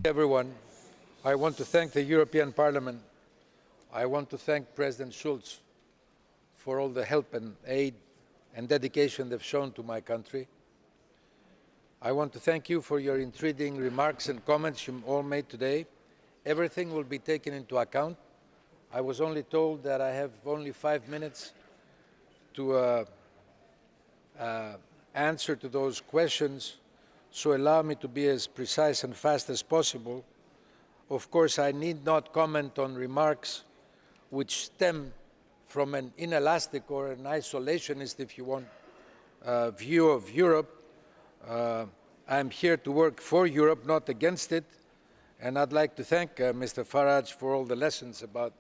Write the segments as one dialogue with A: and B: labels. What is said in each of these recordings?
A: Everyone, I want to thank the European Parliament. I want to thank President Schulz for all the help and aid and dedication they've shown to my country. I want to thank you for your intriguing remarks and comments you all made today. Everything will be taken into account. I was only told that I have only 5 minutes to answer to those questions, so allow me to be as precise and fast as possible. Of course, I need not comment on remarks which stem from an inelastic or an isolationist, if you want, view of Europe. I'm here to work for Europe, not against it. And I'd like to thank Mr. Farage for all the lessons about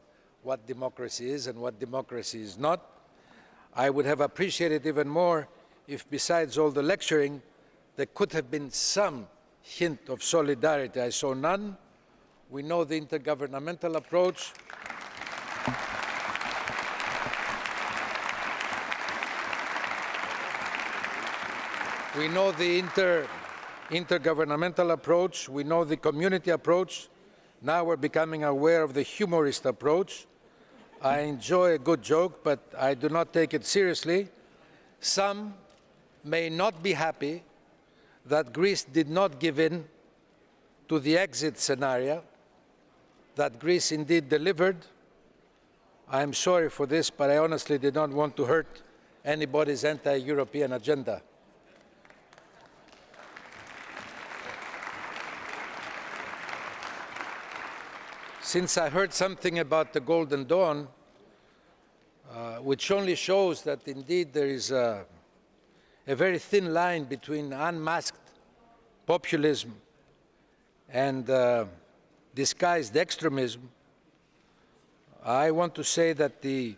A: what democracy is and what democracy is not. I would have appreciated even more if, besides all the lecturing, there could have been some hint of solidarity. I saw none. We know the intergovernmental approach. We know the intergovernmental approach. We know the community approach. Now we're becoming aware of the humorist approach. I enjoy a good joke, but I do not take it seriously. Some may not be happy that Greece did not give in to the exit scenario, that Greece indeed delivered. I am sorry for this, but I honestly did not want to hurt anybody's anti-European agenda. Since I heard something about the Golden Dawn, which only shows that indeed there is a very thin line between unmasked populism and disguised extremism, I want to say that the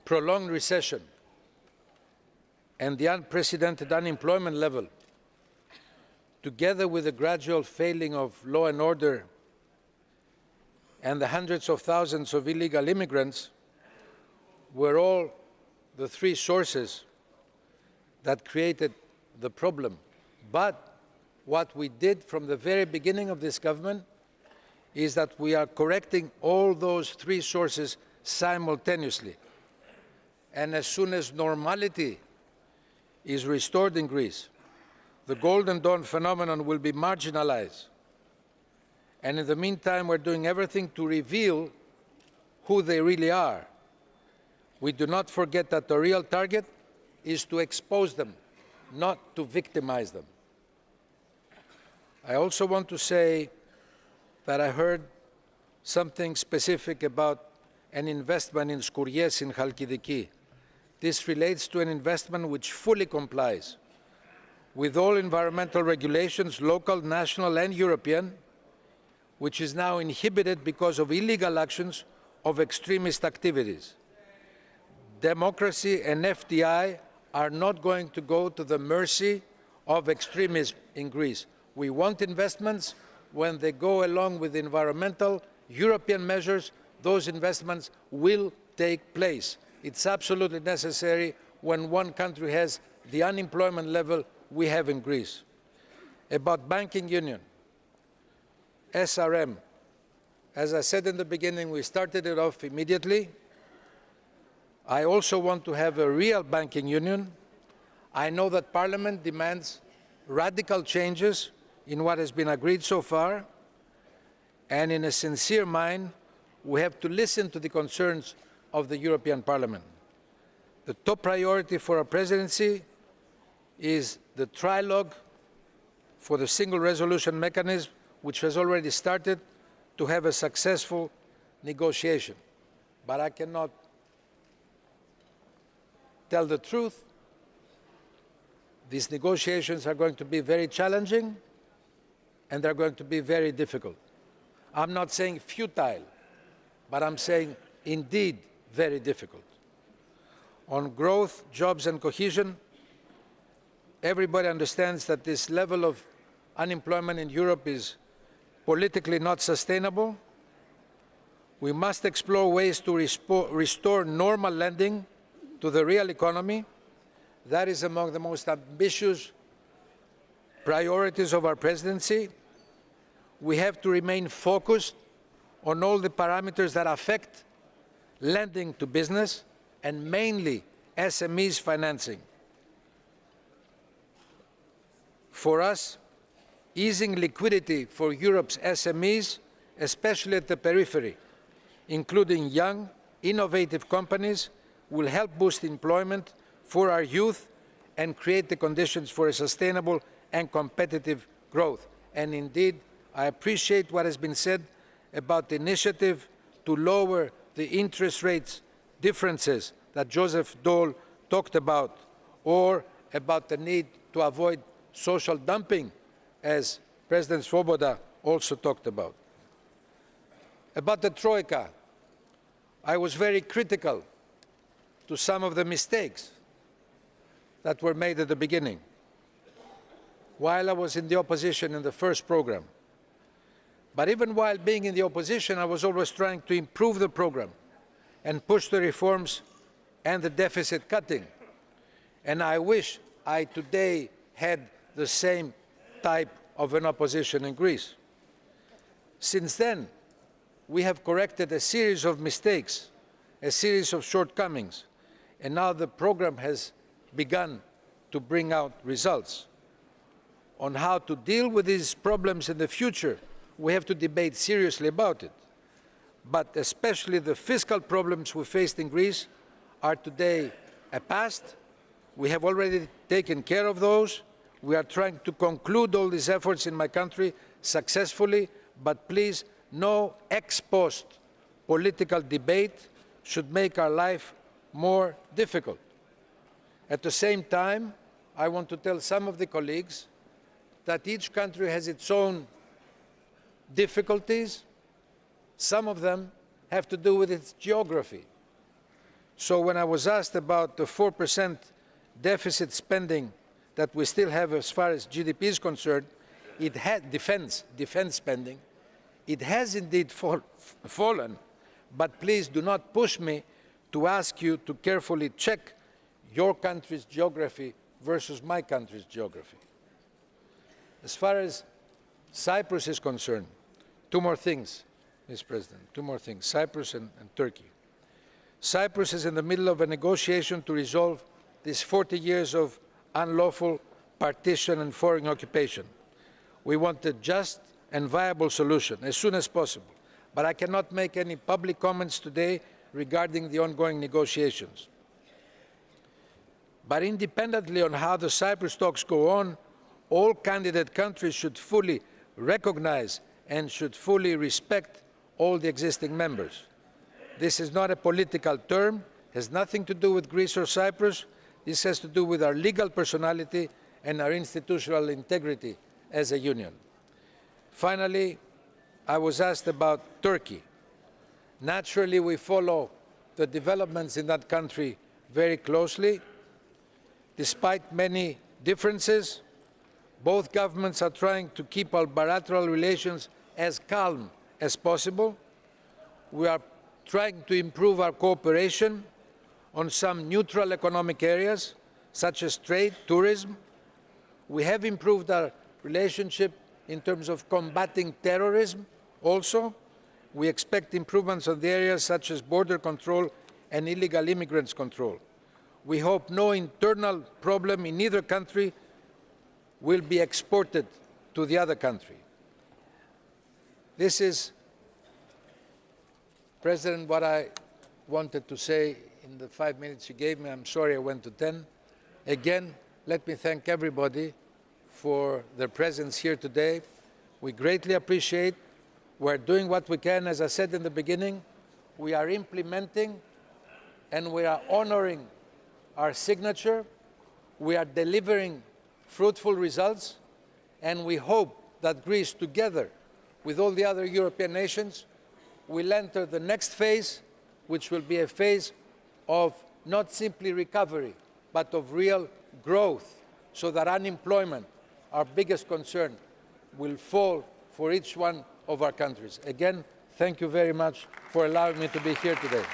A: prolonged recession and the unprecedented unemployment level, together with the gradual failing of law and order and the hundreds of thousands of illegal immigrants, were all the three sources that created the problem. But what we did from the very beginning of this government is that we are correcting all those three sources simultaneously. And as soon as normality is restored in Greece, the Golden Dawn phenomenon will be marginalized. And in the meantime, we're doing everything to reveal who they really are. We do not forget that the real target is to expose them, not to victimize them. I also want to say that I heard something specific about an investment in Skouries in Chalkidiki. This relates to an investment which fully complies with all environmental regulations, local, national, and European, which is now inhibited because of illegal actions of extremist activities. Democracy and FDI are not going to go to the mercy of extremism in Greece. We want investments. When they go along with environmental European measures, those investments will take place. It's absolutely necessary when one country has the unemployment level we have in Greece. About banking union, SRM, as I said in the beginning, we started it off immediately. I also want to have a real banking union. I know that Parliament demands radical changes in what has been agreed so far, and in a sincere mind, we have to listen to the concerns of the European Parliament. The top priority for our presidency is the trilogue for the single resolution mechanism, which has already started, to have a successful negotiation. But I cannot tell the truth. These negotiations are going to be very challenging, and they're going to be very difficult. I'm not saying futile, but I'm saying indeed very difficult. On growth, jobs and cohesion, everybody understands that this level of unemployment in Europe is politically not sustainable. We must explore ways to restore normal lending to the real economy. That is among the most ambitious priorities of our presidency. we have to remain focused on all the parameters that affect lending to business and mainly SMEs financing. For us, easing liquidity for Europe's SMEs, especially at the periphery, including young, innovative companies, will help boost employment for our youth and create the conditions for a sustainable and competitive growth. And indeed, I appreciate what has been said about the initiative to lower the interest rates differences that Joseph Daul talked about, or about the need to avoid social dumping, as President Svoboda also talked about. About the Troika, I was very critical to some of the mistakes that were made at the beginning, while I was in the opposition in the first program. But even while being in the opposition, I was always trying to improve the program and push the reforms and the deficit cutting. And I wish I today had the same type of an opposition in Greece. Since then, we have corrected a series of mistakes, a series of shortcomings, and now the program has begun to bring out results. On how to deal with these problems in the future, we have to debate seriously about it. But especially the fiscal problems we faced in Greece are today a past. We have already taken care of those. We are trying to conclude all these efforts in my country successfully, but please, no ex post political debate should make our life more difficult. At the same time, I want to tell some of the colleagues that each country has its own difficulties. Some of them have to do with its geography. So when I was asked about the 4% deficit spending that we still have as far as GDP is concerned, it had defense spending, it has indeed fallen, but please do not push me to ask you to carefully check your country's geography versus my country's geography. As far as Cyprus is concerned, two more things, Mr. President, two more things, Cyprus and Turkey. Cyprus is in the middle of a negotiation to resolve these 40 years of unlawful partition and foreign occupation. We want a just and viable solution as soon as possible, but I cannot make any public comments today regarding the ongoing negotiations. But independently on how the Cyprus talks go on, all candidate countries should fully recognize and should fully respect all the existing members. This is not a political term, has nothing to do with Greece or Cyprus. This has to do with our legal personality and our institutional integrity as a union. Finally, I was asked about Turkey. Naturally, we follow the developments in that country very closely. Despite many differences, both governments are trying to keep our bilateral relations as calm as possible. We are trying to improve our cooperation on some neutral economic areas, such as trade, tourism. We have improved our relationship in terms of combating terrorism also. We expect improvements on the areas such as border control and illegal immigrants control. We hope no internal problem in either country will be exported to the other country. This is, President, what I wanted to say in the 5 minutes you gave me. I'm sorry I went to 10. Again, let me thank everybody for their presence here today. We greatly appreciate. We're doing what we can. As I said in the beginning, we are implementing and we are honoring our signature. We are delivering fruitful results, and we hope that Greece, together with all the other European nations, will enter the next phase, which will be a phase of not simply recovery, but of real growth, so that unemployment, our biggest concern, will fall for each one of our countries. Again, thank you very much for allowing me to be here today.